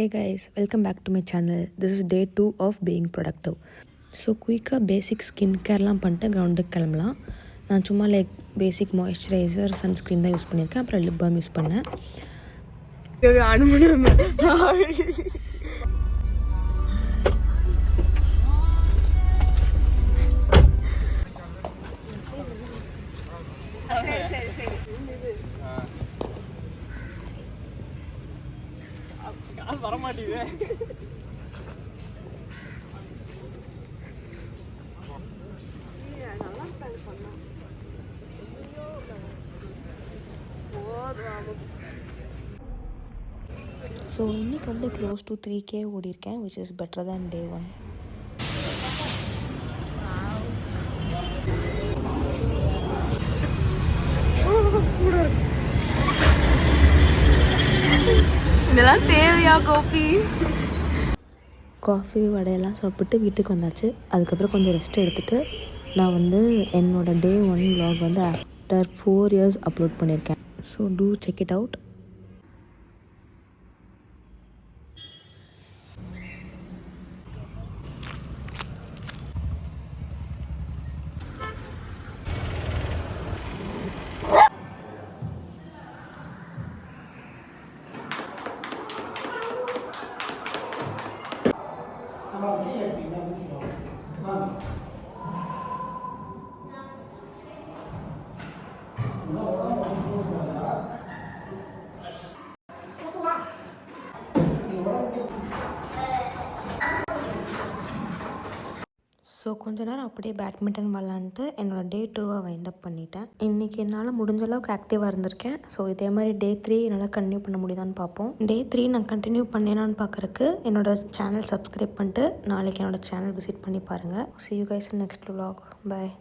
Hey guys, welcome back to my channel. This is day 2 of being productive. So குயிக்காக பேசிக் skin கேர்லாம் பண்ணிட்டு கிரவுண்டுக்கு கிளம்பலாம். நான் சும்மா பேசிக் மாய்ஸ்சரைசர் சன்ஸ்க்ரீன் தான் யூஸ் பண்ணியிருக்கேன். அப்புறம் லிப் பாம் யூஸ் பண்ணேன். வர மாட்டேங்குது. ஸோ இன்றைக்கி வந்து க்ளோஸ் டு 3K ஓடிருக்கேன், which is better than day 1. இதெல்லாம் தேவையா காஃபி வடையெல்லாம் சாப்பிட்டு வீட்டுக்கு வந்தாச்சு. அதுக்கப்புறம் கொஞ்சம் ரெஸ்ட் எடுத்துகிட்டு நான் வந்து என்னோடய டே 1 vlog வந்து ஆஃப்டர் 4 years அப்லோட் பண்ணியிருக்கேன். So do check it out. So கொஞ்ச நேரம் அப்படியே பேட்மிண்டன் விளாண்டுட்டு என்னோடய டே 2 வைண்ட் அப் பண்ணிட்டேன். இன்றைக்கி என்னால் முடிஞ்ச அளவுக்கு ஆக்டிவாக இருந்திருக்கேன். ஸோ இதே மாதிரி டே 3 என்னால் கண்டினியூ பண்ண முடியுதான்னு பார்ப்போம். டே 3 நான் கண்டினியூ பண்ணேனான்னு பார்க்குறக்கு என்னோடய சேனல் சப்ஸ்கிரைப் பண்ணிட்டு நாளைக்கு என்னோடய சேனல் விசிட் பண்ணி பாருங்கள். See you guys in next vlog. Bye.